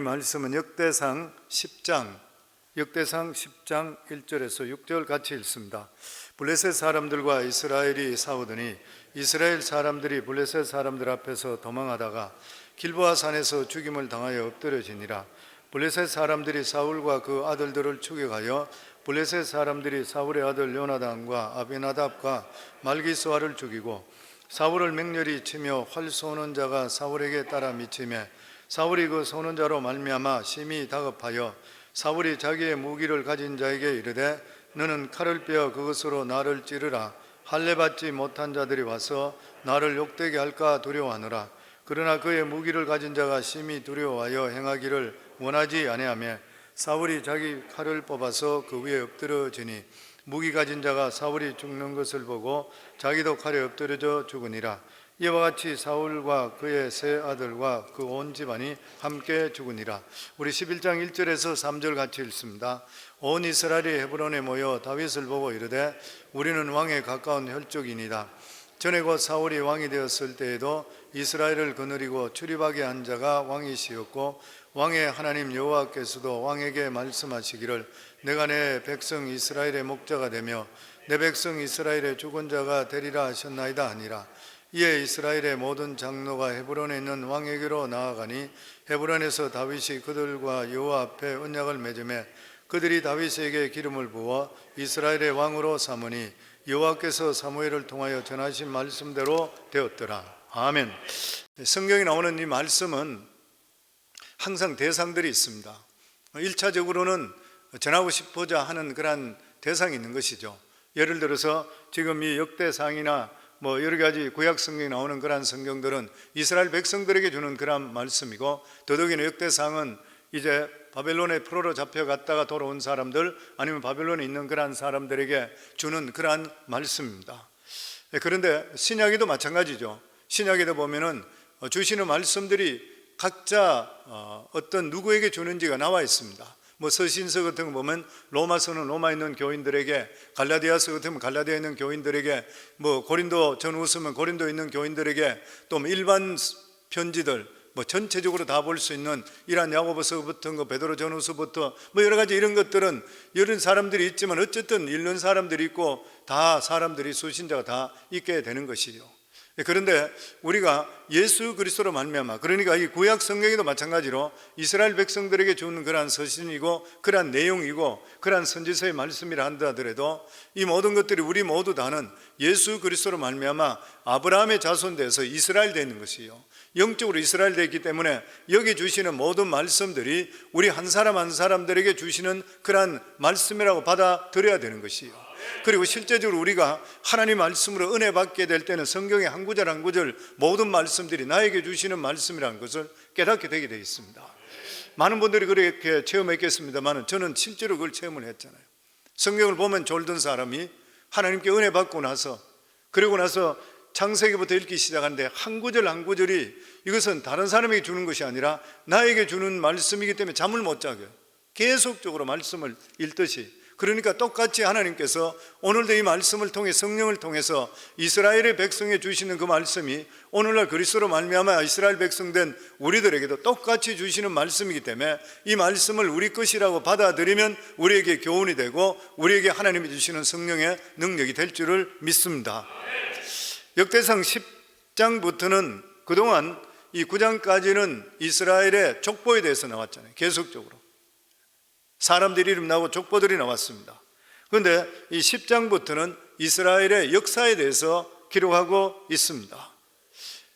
말씀은 역대상 10장 1절에서 6절 같이 읽습니다. 블레셋 사람들과 이스라엘이 싸우더니 이스라엘 사람들이 블레셋 사람들 앞에서 도망하다가 길보아 산에서 죽임을 당하여 엎드려지니라. 블레셋 사람들이 사울과 그 아들들을 추격하여 블레셋 사람들이 사울의 아들 요나단과 아비나답과 말기스와를 죽이고 사울을 맹렬히 치며 활 쏘는 자가 사울에게 따라 미치매 사울이 그 쏘는 자로 말미암아 심히 다급하여 사울이 자기의 무기를 가진 자에게 이르되 너는 칼을 빼어 그것으로 나를 찌르라. 할례 받지 못한 자들이 와서 나를 욕되게 할까 두려워하노라. 그러나 그의 무기를 가진 자가 심히 두려워하여 행하기를 원하지 아니하며 사울이 자기 칼을 뽑아서 그 위에 엎드려지니 무기 가진 자가 사울이 죽는 것을 보고 자기도 칼에 엎드려져 죽으니라. 이와 같이 사울과 그의 세 아들과 그 온 집안이 함께 죽으니라. 우리 11장 1절에서 3절 같이 읽습니다. 온 이스라엘이 헤브론에 모여 다윗을 보고 이르되 우리는 왕에 가까운 혈족이니이다. 전에 곧 사울이 왕이 되었을 때에도 이스라엘을 거느리고 출입하게 한 자가 왕이시었고 왕의 하나님 여호와께서도 왕에게 말씀하시기를 내가 내 백성 이스라엘의 목자가 되며 내 백성 이스라엘의 죽은 자가 되리라 하셨나이다 하니라. 이에 이스라엘의 모든 장로가 헤브론에 있는 왕에게로 나아가니 헤브론에서 다윗이 그들과 여호와 앞에 언약을 맺음에 그들이 다윗에게 기름을 부어 이스라엘의 왕으로 삼으니 여호와께서 사무엘을 통하여 전하신 말씀대로 되었더라. 아멘. 성경에 나오는 이 말씀은 항상 대상들이 있습니다. 1차적으로는 전하고 싶어자 하는 그런 대상이 있는 것이죠. 예를 들어서 지금 이 역대상이나 여러 가지 구약 성경에 나오는 그런 성경들은 이스라엘 백성들에게 주는 그런 말씀이고, 더더욱이나 역대상은 이제 바벨론의 포로로 잡혀갔다가 돌아온 사람들 아니면 바벨론에 있는 그런 사람들에게 주는 그러한 말씀입니다. 그런데 신약에도 마찬가지죠. 신약에도 보면은 주시는 말씀들이 각자 어떤 누구에게 주는지가 나와 있습니다. 서신서 같은 거 보면 로마서는 로마에 있는 교인들에게, 갈라디아서 같으면 갈라디아에 있는 교인들에게, 고린도 전후서면 고린도에 있는 교인들에게, 또 일반 편지들 전체적으로 다 볼 수 있는 이란 야고보서부터 베드로 전후서부터 여러 가지 이런 것들은 이런 사람들이 있지만 어쨌든 읽는 사람들이 있고 다 사람들이 수신자가 다 있게 되는 것이죠. 그런데 우리가 예수 그리스도로 말미암아, 그러니까 이 구약 성경에도 마찬가지로 이스라엘 백성들에게 주는 그러한 서신이고 그러한 내용이고 그러한 선지서의 말씀이라 한다 하더라도 이 모든 것들이 우리 모두 다는 예수 그리스도로 말미암아 아브라함의 자손돼서 이스라엘 되어 있는 것이요, 영적으로 이스라엘 되어 있기 때문에 여기 주시는 모든 말씀들이 우리 한 사람 한 사람들에게 주시는 그러한 말씀이라고 받아들여야 되는 것이요. 그리고 실제적으로 우리가 하나님 말씀으로 은혜 받게 될 때는 성경의 한 구절 한 구절 모든 말씀들이 나에게 주시는 말씀이라는 것을 깨닫게 되게 되어 있습니다. 많은 분들이 그렇게 체험했겠습니다만 저는 실제로 그걸 체험을 했잖아요. 성경을 보면 졸던 사람이 하나님께 은혜 받고 나서, 그리고 나서 창세기부터 읽기 시작하는데 한 구절 한 구절이 이것은 다른 사람에게 주는 것이 아니라 나에게 주는 말씀이기 때문에 잠을 못 자게 계속적으로 말씀을 읽듯이, 그러니까 똑같이 하나님께서 오늘도 이 말씀을 통해 성령을 통해서 이스라엘의 백성에 주시는 그 말씀이 오늘날 그리스도로 말미암아 이스라엘 백성된 우리들에게도 똑같이 주시는 말씀이기 때문에 이 말씀을 우리 것이라고 받아들이면 우리에게 교훈이 되고 우리에게 하나님이 주시는 성령의 능력이 될 줄을 믿습니다. 역대상 10장부터는 그동안 이 9장까지는 이스라엘의 족보에 대해서 나왔잖아요. 계속적으로 사람들이 이름 나오고 족보들이 나왔습니다. 그런데 이 10장부터는 이스라엘의 역사에 대해서 기록하고 있습니다.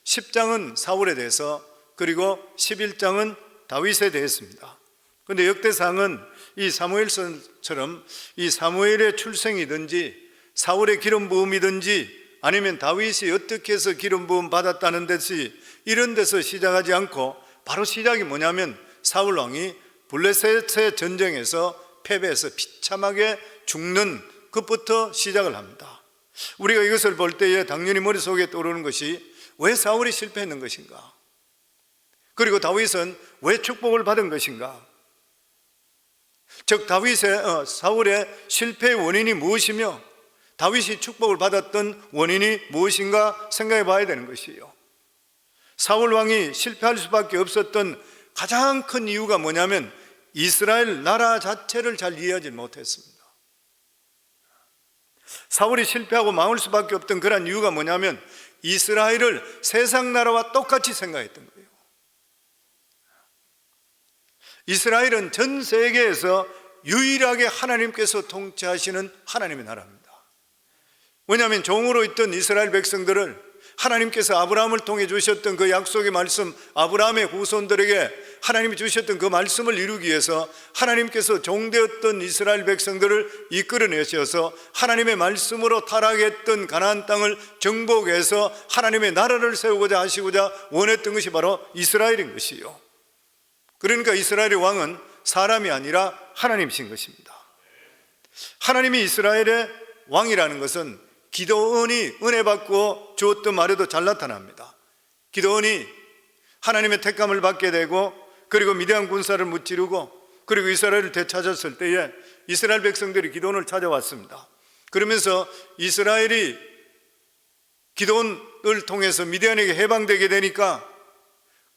10장은 사울에 대해서, 그리고 11장은 다윗에 대해서입니다. 그런데 역대상은 이 사무엘서처럼 이 사무엘의 출생이든지 사울의 기름 부음이든지 아니면 다윗이 어떻게 해서 기름 부음 받았다는 듯이 이런 데서 시작하지 않고 바로 시작이 뭐냐면 사울 왕이 블레셋의 전쟁에서 패배해서 비참하게 죽는 것부터 시작을 합니다. 우리가 이것을 볼 때에 당연히 머릿속에 떠오르는 것이 왜 사울이 실패했는 것인가, 그리고 다윗은 왜 축복을 받은 것인가, 즉 사울의 실패의 원인이 무엇이며 다윗이 축복을 받았던 원인이 무엇인가 생각해 봐야 되는 것이에요. 사울 왕이 실패할 수밖에 없었던 가장 큰 이유가 뭐냐면 이스라엘 나라 자체를 잘 이해하지 못했습니다. 사울이 실패하고 망할 수밖에 없던 그런 이유가 뭐냐면 이스라엘을 세상 나라와 똑같이 생각했던 거예요. 이스라엘은 전 세계에서 유일하게 하나님께서 통치하시는 하나님의 나라입니다. 왜냐하면 종으로 있던 이스라엘 백성들을 하나님께서 아브라함을 통해 주셨던 그 약속의 말씀, 아브라함의 후손들에게 하나님이 주셨던 그 말씀을 이루기 위해서 하나님께서 종되었던 이스라엘 백성들을 이끌어내셔서 하나님의 말씀으로 타락했던 가나안 땅을 정복해서 하나님의 나라를 세우고자 하시고자 원했던 것이 바로 이스라엘인 것이요. 그러니까 이스라엘의 왕은 사람이 아니라 하나님이신 것입니다. 하나님이 이스라엘의 왕이라는 것은 기드온이 은혜 받고 주었던 말에도 잘 나타납니다. 기드온이 하나님의 택감을 받게 되고 그리고 미디안 군사를 무찌르고 그리고 이스라엘을 되찾았을 때에 이스라엘 백성들이 기드온을 찾아왔습니다. 그러면서 이스라엘이 기드온을 통해서 미디안에게 해방되게 되니까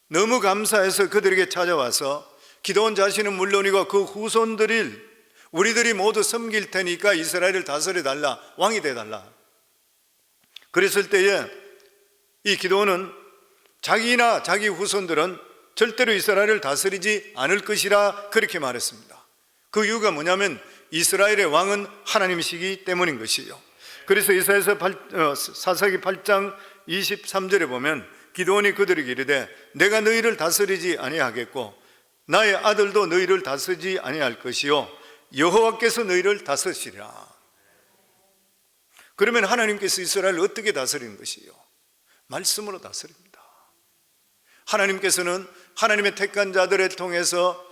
너무 감사해서 그들에게 찾아와서 기드온 자신은 물론이고 그 후손들을 우리들이 모두 섬길 테니까 이스라엘을 다스려 달라, 왕이 되달라. 그랬을 때에 이 기드온은 자기나 자기 후손들은 절대로 이스라엘을 다스리지 않을 것이라 그렇게 말했습니다. 그 이유가 뭐냐면 이스라엘의 왕은 하나님이시기 때문인 것이요. 그래서 이사야서 사사기 8장 23절에 보면 기드온이 그들에게 이르되 내가 너희를 다스리지 아니하겠고 나의 아들도 너희를 다스리지 아니할 것이요 여호와께서 너희를 다스리시리라. 그러면 하나님께서 이스라엘을 어떻게 다스리는 것이요? 말씀으로 다스립니다. 하나님께서는 하나님의 택한 자들을 통해서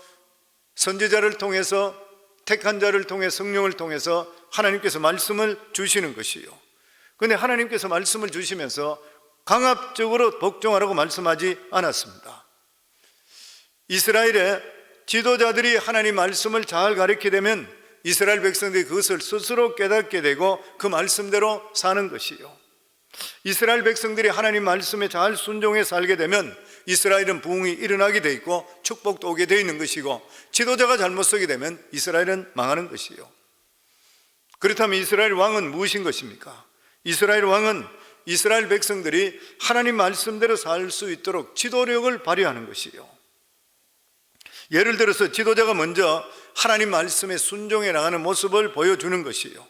선지자를 통해서 택한 자를 통해 성령을 통해서 하나님께서 말씀을 주시는 것이요. 그런데 하나님께서 말씀을 주시면서 강압적으로 복종하라고 말씀하지 않았습니다. 이스라엘의 지도자들이 하나님 말씀을 잘 가르치게 되면 이스라엘 백성들이 그것을 스스로 깨닫게 되고 그 말씀대로 사는 것이요. 이스라엘 백성들이 하나님 말씀에 잘 순종해 살게 되면 이스라엘은 부흥이 일어나게 돼 있고 축복도 오게 돼 있는 것이고 지도자가 잘못 서게 되면 이스라엘은 망하는 것이요. 그렇다면 이스라엘 왕은 무엇인 것입니까? 이스라엘 왕은 이스라엘 백성들이 하나님 말씀대로 살 수 있도록 지도력을 발휘하는 것이요. 예를 들어서 지도자가 먼저 하나님 말씀에 순종해 나가는 모습을 보여주는 것이요.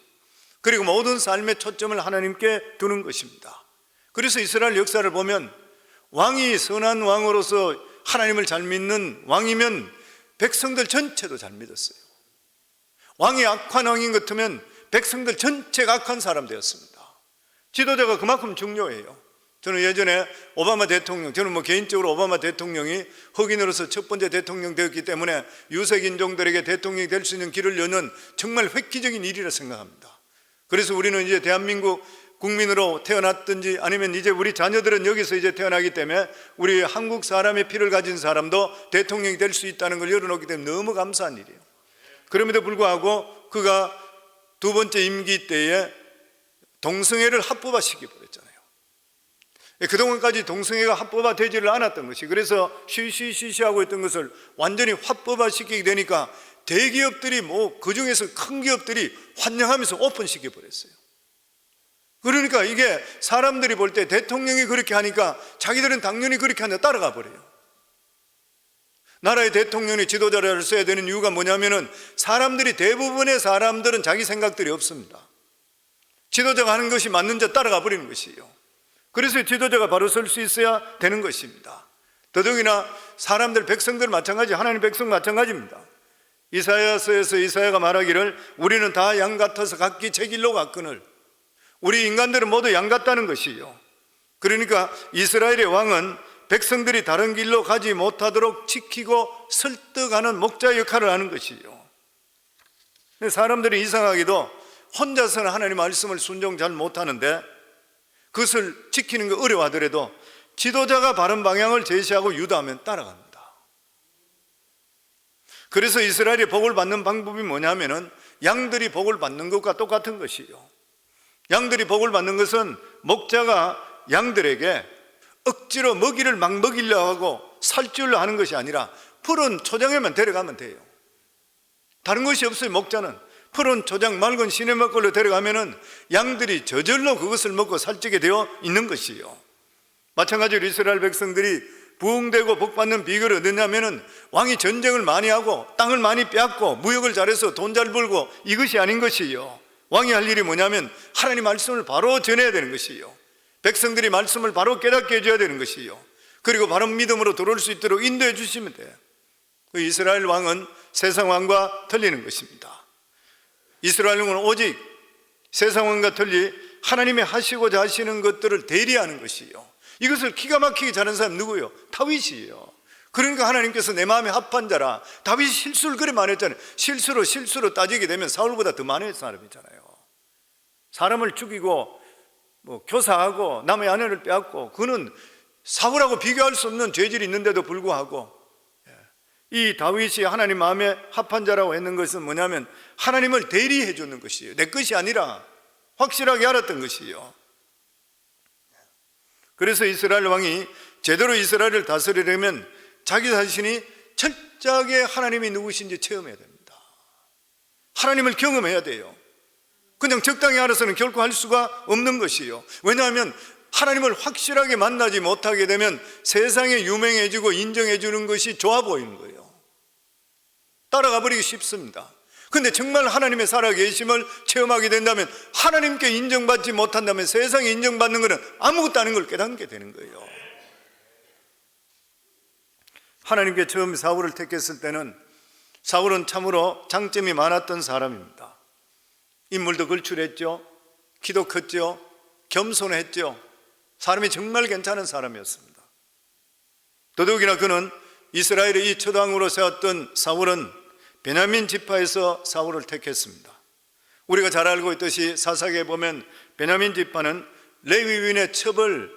그리고 모든 삶의 초점을 하나님께 두는 것입니다. 그래서 이스라엘 역사를 보면 왕이 선한 왕으로서 하나님을 잘 믿는 왕이면 백성들 전체도 잘 믿었어요. 왕이 악한 왕인 것 같으면 백성들 전체가 악한 사람 되었습니다. 지도자가 그만큼 중요해요. 저는 예전에 오바마 대통령, 저는 개인적으로 오바마 대통령이 흑인으로서 첫 번째 대통령 되었기 때문에 유색 인종들에게 대통령이 될 수 있는 길을 여는 정말 획기적인 일이라 생각합니다. 그래서 우리는 이제 대한민국 국민으로 태어났든지 아니면 이제 우리 자녀들은 여기서 이제 태어나기 때문에 우리 한국 사람의 피를 가진 사람도 대통령이 될 수 있다는 걸 열어놓기 때문에 너무 감사한 일이에요. 그럼에도 불구하고 그가 두 번째 임기 때에 동성애를 합법화시켜 버렸잖아요. 그동안까지 동성애가 합법화되지를 않았던 것이, 그래서 쉬쉬쉬쉬하고 있던 것을 완전히 합법화시키게 되니까 대기업들이 그 중에서 큰 기업들이 환영하면서 오픈시켜 버렸어요. 그러니까 이게 사람들이 볼 때 대통령이 그렇게 하니까 자기들은 당연히 그렇게 한다 따라가 버려요. 나라의 대통령이 지도자를 써야 되는 이유가 뭐냐면은 사람들이, 대부분의 사람들은 자기 생각들이 없습니다. 지도자가 하는 것이 맞는 자 따라가 버리는 것이에요. 그래서 지도자가 바로 설 수 있어야 되는 것입니다. 더더욱이나 사람들, 백성들 마찬가지, 하나님 백성 마찬가지입니다. 이사야서에서 이사야가 말하기를 우리는 다 양 같아서 각기 제 길로 갔거늘, 우리 인간들은 모두 양 같다는 것이요. 그러니까 이스라엘의 왕은 백성들이 다른 길로 가지 못하도록 지키고 설득하는 목자 역할을 하는 것이요. 사람들이 이상하게도 혼자서는 하나님 말씀을 순종 잘 못하는데 그것을 지키는 거 어려워하더라도 지도자가 바른 방향을 제시하고 유도하면 따라갑니다. 그래서 이스라엘이 복을 받는 방법이 뭐냐면은 양들이 복을 받는 것과 똑같은 것이요. 양들이 복을 받는 것은 목자가 양들에게 억지로 먹이를 막 먹이려고 하고 살찌우려 하는 것이 아니라 푸른 초장에만 데려가면 돼요. 다른 것이 없어요. 목자는 푸른 초장 맑은 시냇물걸로 데려가면은 양들이 저절로 그것을 먹고 살찌게 되어 있는 것이요. 마찬가지로 이스라엘 백성들이 부흥되고 복받는 비결이 어디냐면은 왕이 전쟁을 많이 하고 땅을 많이 빼앗고 무역을 잘해서 돈 잘 벌고 이것이 아닌 것이요. 왕이 할 일이 뭐냐면 하나님 말씀을 바로 전해야 되는 것이요. 백성들이 말씀을 바로 깨닫게 해줘야 되는 것이요. 그리고 바른 믿음으로 들어올 수 있도록 인도해 주시면 돼요. 그 이스라엘 왕은 세상 왕과 틀리는 것입니다. 이스라엘 왕은 오직 세상 왕과 틀리 하나님이 하시고자 하시는 것들을 대리하는 것이요. 이것을 기가 막히게 잘하는 사람이 누구예요? 다윗이에요. 그러니까 하나님께서 내 마음에 합한 자라. 다윗이 실수를 그리 많이 했잖아요. 실수로 따지게 되면 사울보다 더 많은 사람이잖아요. 사람을 죽이고 교사하고 남의 아내를 빼앗고, 그는 사울하고 비교할 수 없는 죄질이 있는데도 불구하고 이 다윗이 하나님 마음에 합한 자라고 했는 것은 뭐냐면 하나님을 대리해 주는 것이에요. 내 것이 아니라 확실하게 알았던 것이에요. 그래서 이스라엘 왕이 제대로 이스라엘을 다스리려면 자기 자신이 철저하게 하나님이 누구신지 체험해야 됩니다. 하나님을 경험해야 돼요. 그냥 적당히 알아서는 결코 할 수가 없는 것이에요. 왜냐하면 하나님을 확실하게 만나지 못하게 되면 세상에 유명해지고 인정해 주는 것이 좋아 보이는 거예요. 따라가 버리기 쉽습니다. 근데 정말 하나님의 살아계심을 체험하게 된다면, 하나님께 인정받지 못한다면 세상에 인정받는 것은 아무것도 아닌 걸 깨닫게 되는 거예요. 하나님께 처음 사울을 택했을 때는 사울은 참으로 장점이 많았던 사람입니다. 인물도 걸출했죠. 키도 컸죠. 겸손했죠. 사람이 정말 괜찮은 사람이었습니다. 더더욱이나 그는 이스라엘의 이 초당으로 세웠던 사울은 베냐민 지파에서 사울을 택했습니다. 우리가 잘 알고 있듯이 사사기에 보면 베냐민 지파는 레위인의 첩을,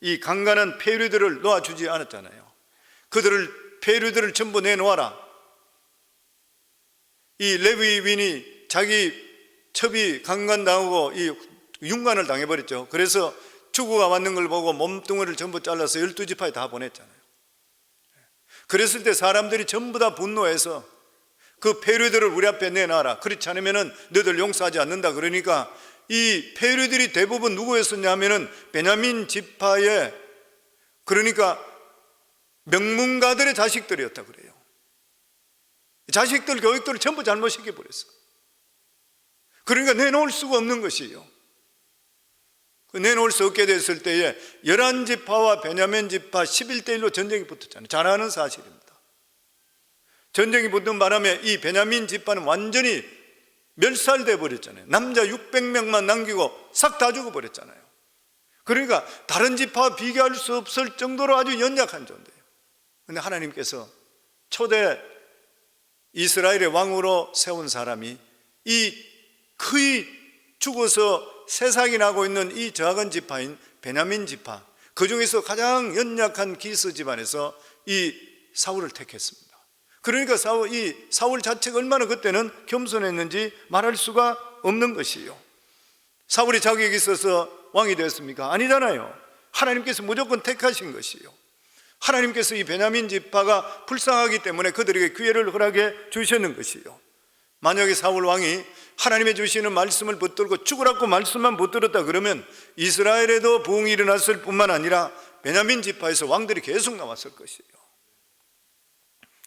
이 강간한 페류들을 놓아주지 않았잖아요. 페류들을 전부 내놓아라. 이 레위인이 자기 첩이 강간당하고 이 흉간을 당해버렸죠. 그래서 추구가 왔는 걸 보고 몸뚱이를 전부 잘라서 12지파에 다 보냈잖아요. 그랬을 때 사람들이 전부 다 분노해서 그 페류들을 우리 앞에 내놔라. 그렇지 않으면 너희들 용서하지 않는다. 그러니까 이 페류들이 대부분 누구였었냐 하면은 베냐민 지파의, 그러니까 명문가들의 자식들이었다 그래요. 자식들 교육들을 전부 잘못 시켜버렸어. 그러니까 내놓을 수가 없는 것이에요. 내놓을 수 없게 됐을 때에 11지파와 베냐민 지파 11대1로 전쟁이 붙었잖아요. 잘 아는 사실입니다. 전쟁이 붙는 바람에 이 베냐민 지파는 완전히 멸살돼 버렸잖아요. 남자 600명만 남기고 싹 다 죽어버렸잖아요. 그러니까 다른 지파와 비교할 수 없을 정도로 아주 연약한 존재예요. 그런데 하나님께서 초대 이스라엘의 왕으로 세운 사람이 이 거의 죽어서 세상이 나고 있는 이 저학은 지파인 베냐민 지파, 그 중에서 가장 연약한 기스 집안에서 이 사울을 택했습니다. 그러니까 사울 자체가 얼마나 그때는 겸손했는지 말할 수가 없는 것이에요. 사울이 자격이 있어서 왕이 되었습니까? 아니잖아요. 하나님께서 무조건 택하신 것이에요. 하나님께서 이 베냐민 지파가 불쌍하기 때문에 그들에게 기회를 허락해 주셨는 것이에요. 만약에 사울 왕이 하나님의 주시는 말씀을 붙들고 죽으라고 말씀만 붙들었다 그러면 이스라엘에도 부흥이 일어났을 뿐만 아니라 베냐민 지파에서 왕들이 계속 나왔을 것이에요.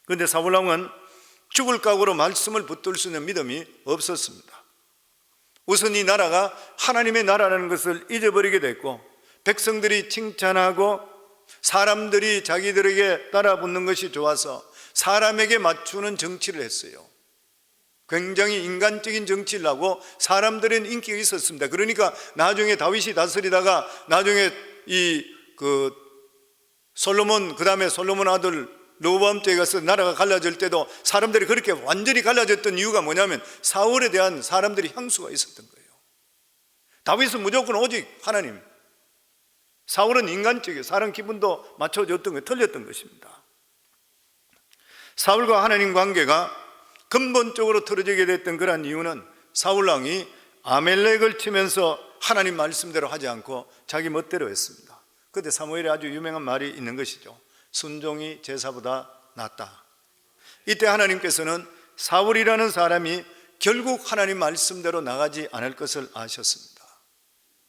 그런데 사울 왕은 죽을 각오로 말씀을 붙들 수 있는 믿음이 없었습니다. 우선 이 나라가 하나님의 나라라는 것을 잊어버리게 됐고, 백성들이 칭찬하고 사람들이 자기들에게 따라붙는 것이 좋아서 사람에게 맞추는 정치를 했어요. 굉장히 인간적인 정치를 하고 사람들은 인기가 있었습니다. 그러니까 나중에 다윗이 다스리다가 나중에 솔로몬, 그 다음에 솔로몬 아들 르호보암 때에 가서 나라가 갈라질 때도 사람들이 그렇게 완전히 갈라졌던 이유가 뭐냐면 사울에 대한 사람들이 향수가 있었던 거예요. 다윗은 무조건 오직 하나님, 사울은 인간적이에요. 사람 기분도 맞춰줬던 거, 틀렸던 것입니다. 사울과 하나님 관계가 근본적으로 틀어지게 됐던 그런 이유는 사울 왕이 아멜렉을 치면서 하나님 말씀대로 하지 않고 자기 멋대로 했습니다. 그때 사무엘에 아주 유명한 말이 있는 것이죠. 순종이 제사보다 났다. 이때 하나님께서는 사울이라는 사람이 결국 하나님 말씀대로 나가지 않을 것을 아셨습니다.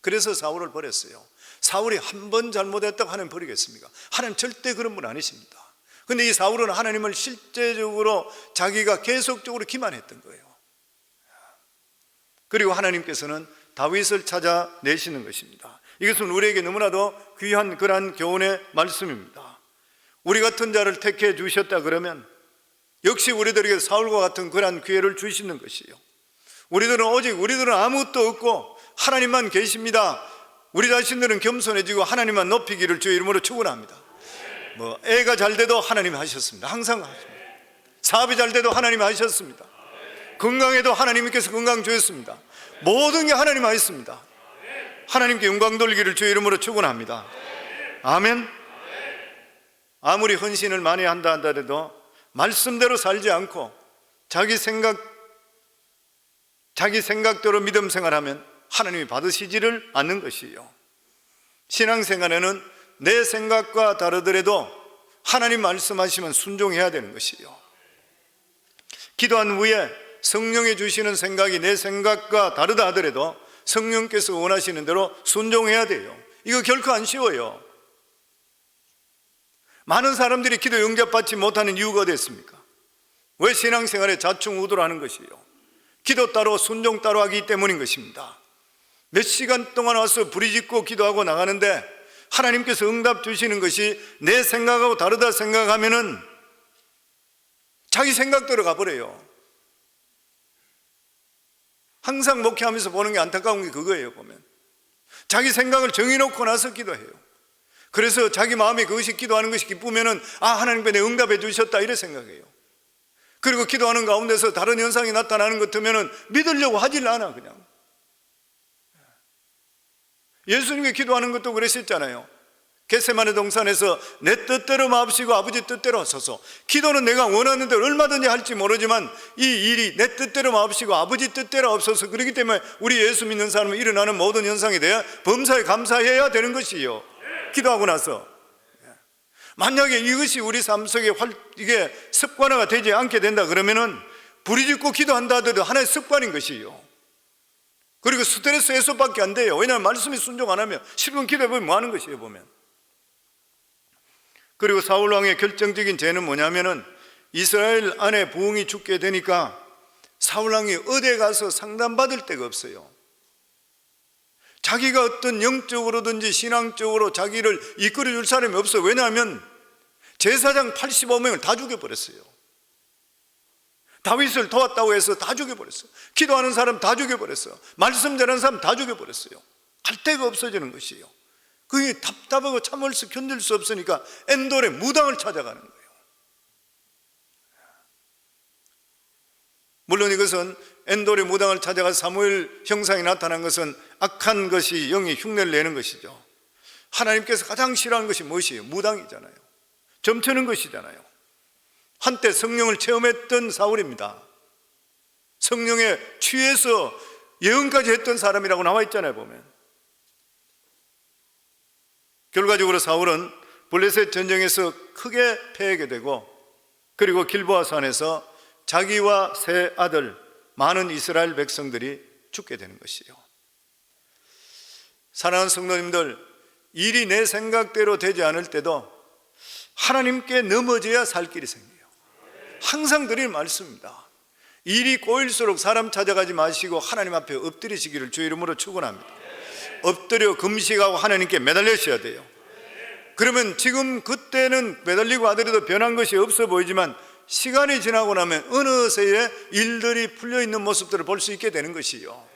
그래서 사울을 버렸어요. 사울이 한 번 잘못했다고 하나님 버리겠습니까? 하나님 절대 그런 분 아니십니다. 근데 이 사울은 하나님을 실제적으로 자기가 계속적으로 기만했던 거예요. 그리고 하나님께서는 다윗을 찾아내시는 것입니다. 이것은 우리에게 너무나도 귀한 그러한 교훈의 말씀입니다. 우리 같은 자를 택해 주셨다 그러면 역시 우리들에게 사울과 같은 그러한 기회를 주시는 것이요, 우리들은 아무것도 없고 하나님만 계십니다. 우리 자신들은 겸손해지고 하나님만 높이기를 주의 이름으로 축원합니다. 애가 잘 돼도 하나님이 하셨습니다. 항상 하십니다. 사업이 잘 돼도 하나님이 하셨습니다. 건강해도 하나님께서 건강 주셨습니다. 모든 게 하나님 하셨습니다. 하나님께 영광 돌리기를 주의 이름으로 축원합니다. 아멘. 아무리 헌신을 많이 한다 하더라도 말씀대로 살지 않고 자기 생각대로 믿음 생활하면 하나님이 받으시지를 않는 것이에요. 신앙생활에는 내 생각과 다르더라도 하나님 말씀하시면 순종해야 되는 것이에요. 기도한 후에 성령이 주시는 생각이 내 생각과 다르다 하더라도 성령께서 원하시는 대로 순종해야 돼요. 이거 결코 안 쉬워요. 많은 사람들이 기도 응답받지 못하는 이유가 어디 있습니까? 왜 신앙생활에 자충우돌 하는 것이에요? 기도 따로 순종 따로 하기 때문인 것입니다. 몇 시간 동안 와서 부리짓고 기도하고 나가는데 하나님께서 응답 주시는 것이 내 생각하고 다르다 생각하면은 자기 생각대로 가버려요. 항상 목회하면서 보는 게 안타까운 게 그거예요. 보면 자기 생각을 정해놓고 나서 기도해요. 그래서 자기 마음에 그것이 기도하는 것이 기쁘면은 하나님께 내 응답해 주셨다 이래 생각해요. 그리고 기도하는 가운데서 다른 현상이 나타나는 것 같으면은 믿으려고 하질 않아. 그냥 예수님이 기도하는 것도 그러셨잖아요. 겟세마네 동산에서 내 뜻대로 마옵시고 아버지 뜻대로 하소서. 기도는 내가 원하는 대로 얼마든지 할지 모르지만 이 일이 내 뜻대로 마옵시고 아버지 뜻대로 없어서, 그렇기 때문에 우리 예수 믿는 사람은 일어나는 모든 현상에 대해 범사에 감사해야 되는 것이요, 기도하고 나서. 만약에 이것이 우리 삶 속에 이게 습관화가 되지 않게 된다 그러면은 부리짓고 기도한다 하더라도 하나의 습관인 것이요, 그리고 스트레스 해소밖에 안 돼요. 왜냐하면 말씀이 순종 안 하면 실컷 기도해보면 뭐 하는 것이에요, 보면. 그리고 사울 왕의 결정적인 죄는 뭐냐면은 이스라엘 안에 부흥이 죽게 되니까 사울 왕이 어디에 가서 상담받을 데가 없어요. 자기가 어떤 영적으로든지 신앙적으로 자기를 이끌어 줄 사람이 없어요. 왜냐하면 제사장 85명을 다 죽여버렸어요. 다윗을 도왔다고 해서 다 죽여버렸어요. 기도하는 사람 다 죽여버렸어요. 말씀 전하는 사람 다 죽여버렸어요. 갈 데가 없어지는 것이에요. 그게 답답하고 참을 수 견딜 수 없으니까 엔돌의 무당을 찾아가는 거예요. 물론 이것은 엔돌의 무당을 찾아가서 사무엘 형상이 나타난 것은 악한 것이 영이 흉내를 내는 것이죠. 하나님께서 가장 싫어하는 것이 무엇이에요? 무당이잖아요. 점치는 것이잖아요. 한때 성령을 체험했던 사울입니다. 성령에 취해서 예언까지 했던 사람이라고 나와 있잖아요, 보면. 결과적으로 사울은 블레셋 전쟁에서 크게 패하게 되고, 그리고 길보아 산에서 자기와 세 아들 많은 이스라엘 백성들이 죽게 되는 것이에요. 사랑하는 성도님들, 일이 내 생각대로 되지 않을 때도 하나님께 넘어져야 살 길이 생겨요. 항상 드리는 말씀입니다. 일이 꼬일수록 사람 찾아가지 마시고 하나님 앞에 엎드리시기를 주의 이름으로 축원합니다. 엎드려 금식하고 하나님께 매달리셔야 돼요. 그러면 지금 그때는 매달리고 하더라도 변한 것이 없어 보이지만 시간이 지나고 나면 어느새에 일들이 풀려있는 모습들을 볼 수 있게 되는 것이요.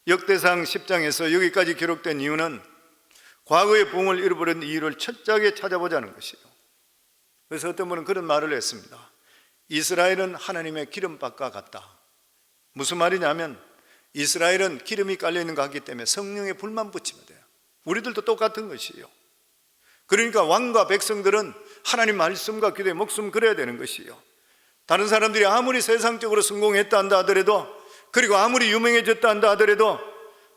역대상 10장에서 여기까지 기록된 이유는 과거의 부흥을 잃어버린 이유를 철저하게 찾아보자는 것이요. 그래서 어떤 분은 그런 말을 했습니다. 이스라엘은 하나님의 기름박과 같다. 무슨 말이냐면 이스라엘은 기름이 깔려있는 것 같기 때문에 성령의 불만 붙이면 돼요. 우리들도 똑같은 것이에요. 그러니까 왕과 백성들은 하나님 말씀과 기도에 목숨 걸어야 되는 것이에요. 다른 사람들이 아무리 세상적으로 성공했다 한다 하더라도, 그리고 아무리 유명해졌다 한다 하더라도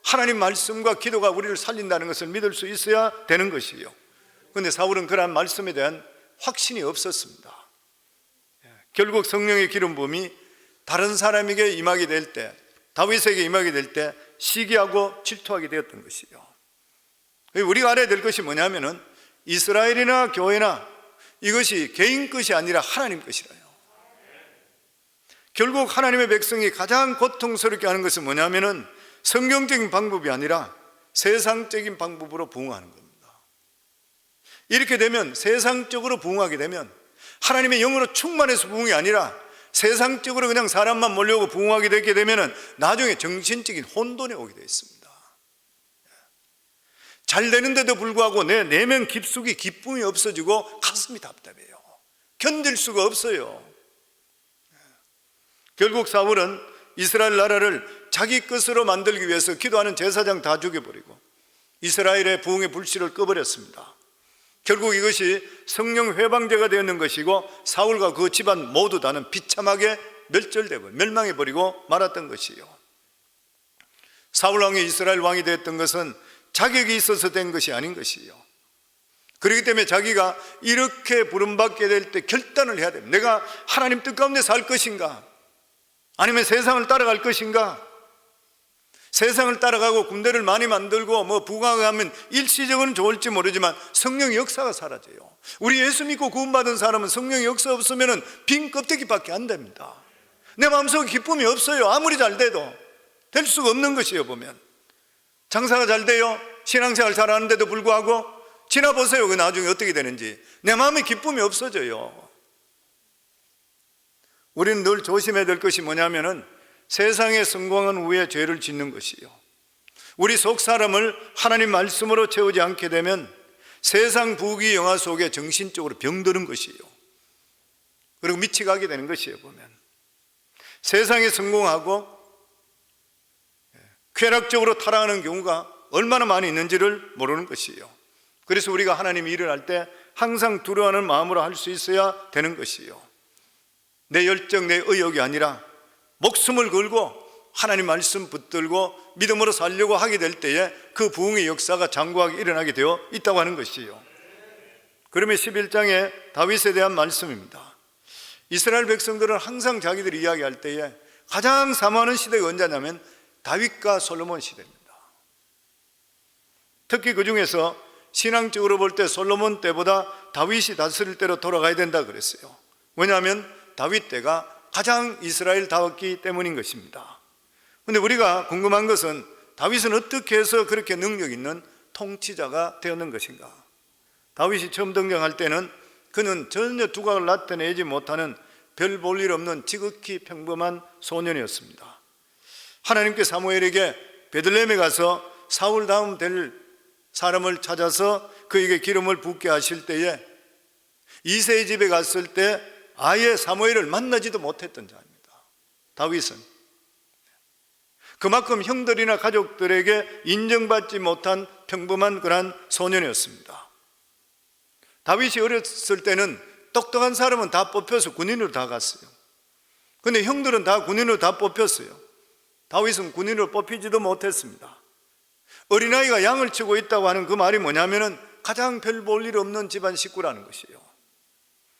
하나님 말씀과 기도가 우리를 살린다는 것을 믿을 수 있어야 되는 것이에요. 그런데 사울은 그러한 말씀에 대한 확신이 없었습니다. 결국 성령의 기름 부음이 다른 사람에게 임하게 될 때, 다윗에게 임하게 될 때 시기하고 질투하게 되었던 것이요. 우리가 알아야 될 것이 뭐냐면은 이스라엘이나 교회나 이것이 개인 것이 아니라 하나님 것이라요. 결국 하나님의 백성이 가장 고통스럽게 하는 것은 뭐냐면은 성경적인 방법이 아니라 세상적인 방법으로 부응하는 겁니다. 이렇게 되면, 세상적으로 부응하게 되면 하나님의 영으로 충만해서 부응이 아니라 세상적으로 그냥 사람만 몰려오고 부응하게 되게 되면 나중에 정신적인 혼돈에 오게 되어 있습니다. 잘 되는데도 불구하고 내 내면 깊숙이 기쁨이 없어지고 가슴이 답답해요. 견딜 수가 없어요. 결국 사울은 이스라엘 나라를 자기 것으로 만들기 위해서 기도하는 제사장 다 죽여버리고 이스라엘의 부흥의 불씨를 꺼버렸습니다. 결국 이것이 성령 회방제가 되었는 것이고 사울과 그 집안 모두 다는 비참하게 멸절되고 멸망해버리고 말았던 것이요. 사울 왕이 이스라엘 왕이 되었던 것은 자격이 있어서 된 것이 아닌 것이요. 그렇기 때문에 자기가 이렇게 부름받게 될 때 결단을 해야 됩니다. 내가 하나님 뜻 가운데 살 것인가, 아니면 세상을 따라갈 것인가. 세상을 따라가고 군대를 많이 만들고 부강하면 일시적으로는 좋을지 모르지만 성령의 역사가 사라져요. 우리 예수 믿고 구원받은 사람은 성령의 역사 없으면 빈 껍데기밖에 안 됩니다. 내 마음속에 기쁨이 없어요. 아무리 잘 돼도 될 수가 없는 것이에요. 보면 장사가 잘 돼요. 신앙생활 잘하는데도 불구하고 지나보세요. 그 나중에 어떻게 되는지. 내 마음에 기쁨이 없어져요. 우리는 늘 조심해야 될 것이 뭐냐면은 세상에 성공한 후에 죄를 짓는 것이요. 우리 속 사람을 하나님 말씀으로 채우지 않게 되면 세상 부귀 영화 속에 정신적으로 병드는 것이요. 그리고 미치가게 되는 것이에요. 보면 세상에 성공하고 쾌락적으로 타락하는 경우가 얼마나 많이 있는지를 모르는 것이요. 그래서 우리가 하나님 일을 할 때 항상 두려워하는 마음으로 할 수 있어야 되는 것이요. 내 열정, 내 의욕이 아니라 목숨을 걸고 하나님 말씀 붙들고 믿음으로 살려고 하게 될 때에 그 부흥의 역사가 장구하게 일어나게 되어 있다고 하는 것이요. 그러면 11장에 다윗에 대한 말씀입니다. 이스라엘 백성들은 항상 자기들이 이야기할 때에 가장 사모하는 시대가 언제냐면 다윗과 솔로몬 시대입니다. 특히 그 중에서 신앙적으로 볼 때 솔로몬 때보다 다윗이 다스릴 때로 돌아가야 된다 그랬어요. 왜냐하면 다윗 때가 가장 이스라엘다웠기 때문인 것입니다. 그런데 우리가 궁금한 것은 다윗은 어떻게 해서 그렇게 능력 있는 통치자가 되었는 것인가? 다윗이 처음 등장할 때는 그는 전혀 두각을 나타내지 못하는 별 볼 일 없는 지극히 평범한 소년이었습니다. 하나님께 사무엘에게 베들레헴에 가서 사울 다음 될 사람을 찾아서 그에게 기름을 붓게 하실 때에 이새의 집에 갔을 때 아예 사무엘을 만나지도 못했던 자입니다. 다윗은 그만큼 형들이나 가족들에게 인정받지 못한 평범한 그런 소년이었습니다. 다윗이 어렸을 때는 똑똑한 사람은 다 뽑혀서 군인으로 다 갔어요. 그런데 형들은 다 군인으로 다 뽑혔어요. 다윗은 군인으로 뽑히지도 못했습니다. 어린아이가 양을 치고 있다고 하는 그 말이 뭐냐면은 가장 별 볼 일 없는 집안 식구라는 것이에요.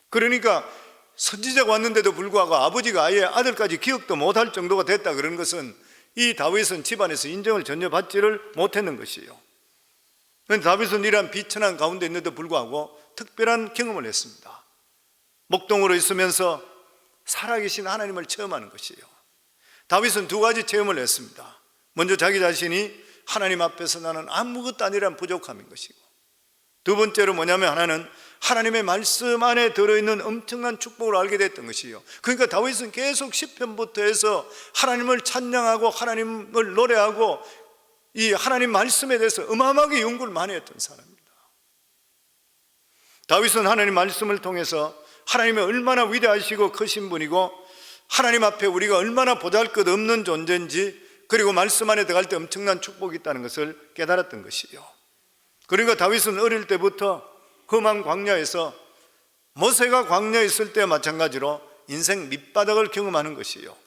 그러니까 선지자가 왔는데도 불구하고 아버지가 아예 아들까지 기억도 못할 정도가 됐다 그런 것은 이 다윗은 집안에서 인정을 전혀 받지를 못했는 것이에요. 그런데 다윗은 이러한 비천한 가운데 있는데도 불구하고 특별한 경험을 했습니다. 목동으로 있으면서 살아계신 하나님을 체험하는 것이에요. 다윗은 두 가지 체험을 했습니다. 먼저 자기 자신이 하나님 앞에서 나는 아무것도 아니란 부족함인 것이고, 두 번째로 뭐냐면 하나는 하나님의 말씀 안에 들어있는 엄청난 축복을 알게 됐던 것이에요. 그러니까 다윗은 계속 시편부터 해서 하나님을 찬양하고 하나님을 노래하고 이 하나님 말씀에 대해서 어마어마하게 연구를 많이 했던 사람입니다. 다윗은 하나님 말씀을 통해서 하나님이 얼마나 위대하시고 크신 분이고 하나님 앞에 우리가 얼마나 보잘것없는 존재인지, 그리고 말씀 안에 들어갈 때 엄청난 축복이 있다는 것을 깨달았던 것이요. 그러니까 다윗은 어릴 때부터 험한 광야에서 모세가 광야에 있을 때와 마찬가지로 인생 밑바닥을 경험하는 것이요.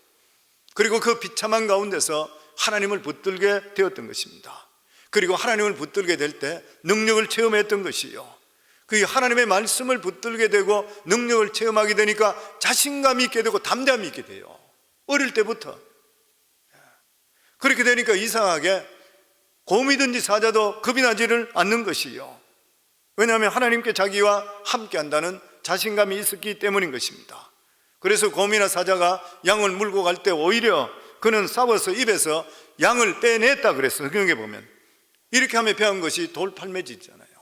그리고 그 비참한 가운데서 하나님을 붙들게 되었던 것입니다. 그리고 하나님을 붙들게 될 때 능력을 체험했던 것이요. 그 하나님의 말씀을 붙들게 되고 능력을 체험하게 되니까 자신감이 있게 되고 담대함이 있게 돼요. 어릴 때부터. 그렇게 되니까 이상하게 곰이든지 사자도 겁이 나지를 않는 것이요. 왜냐하면 하나님께 자기와 함께 한다는 자신감이 있었기 때문인 것입니다. 그래서 곰이나 사자가 양을 물고 갈 때 오히려 그는 싸워서 입에서 양을 빼냈다 그랬어요. 성경에 보면. 이렇게 하며 배운 것이 돌팔매질이잖아요.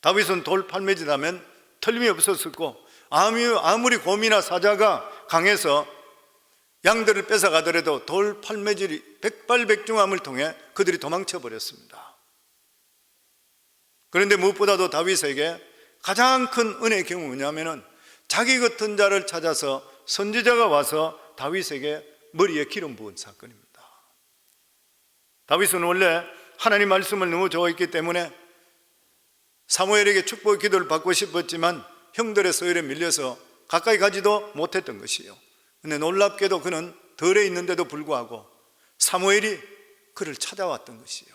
다윗은 돌팔매질하면 틀림이 없었고 아무리 곰이나 사자가 강해서 양들을 뺏어가더라도 돌팔매질이 백발백중함을 통해 그들이 도망쳐 버렸습니다. 그런데 무엇보다도 다윗에게 가장 큰 은혜의 경우 뭐냐면은 자기 같은 자를 찾아서 선지자가 와서 다윗에게 머리에 기름 부은 사건입니다. 다윗은 원래 하나님 말씀을 너무 좋아했기 때문에 사무엘에게 축복의 기도를 받고 싶었지만 형들의 서열에 밀려서 가까이 가지도 못했던 것이요. 그런데 놀랍게도 그는 덜에 있는데도 불구하고 사무엘이 그를 찾아왔던 것이요.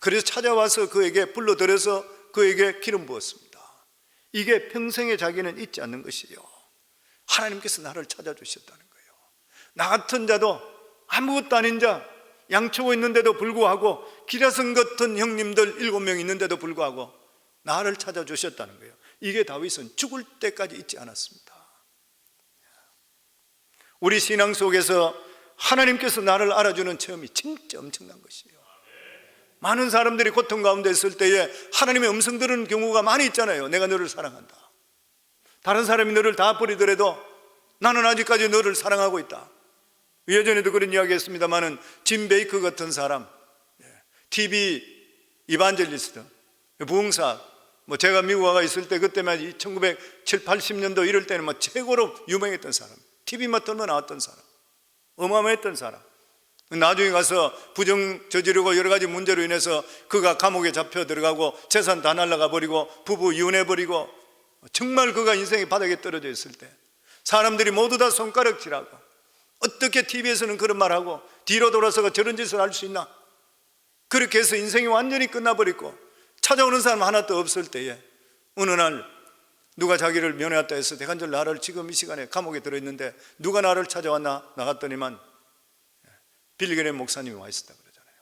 그래서 찾아와서 그에게 불러들여서 그에게 기름 부었습니다. 이게 평생에 자기는 잊지 않는 것이요. 하나님께서 나를 찾아주셨다는 거예요. 나 같은 자도 아무것도 아닌 자, 양치고 있는데도 불구하고 기라성 같은 형님들 7명 있는데도 불구하고 나를 찾아주셨다는 거예요. 이게 다윗은 죽을 때까지 잊지 않았습니다. 우리 신앙 속에서 하나님께서 나를 알아주는 체험이 진짜 엄청난 것이에요. 많은 사람들이 고통 가운데 있을 때에 하나님의 음성 들은 경우가 많이 있잖아요. 내가 너를 사랑한다. 다른 사람이 너를 다 버리더라도 나는 아직까지 너를 사랑하고 있다. 예전에도 그런 이야기 했습니다마는 짐 베이커 같은 사람, TV 이반젤리스트, 부흥사, 제가 미국 와 있을 때 그때만 1970, 80년도 이럴 때는 최고로 유명했던 사람, TV만 뜨면 나왔던 사람, 어마어마했던 사람. 나중에 가서 부정 저지르고 여러 가지 문제로 인해서 그가 감옥에 잡혀 들어가고 재산 다 날아가 버리고 부부 이혼해 버리고 정말 그가 인생의 바닥에 떨어져 있을 때 사람들이 모두 다 손가락질하고 어떻게 TV에서는 그런 말하고 뒤로 돌아서가 저런 짓을 할 수 있나? 그렇게 해서 인생이 완전히 끝나버리고 찾아오는 사람 하나도 없을 때에 어느 날 누가 자기를 면회왔다 해서 대간절 나를 지금 이 시간에 감옥에 들어있는데 누가 나를 찾아왔나? 나갔더니만 빌리그레임 목사님이 와 있었다 그러잖아요.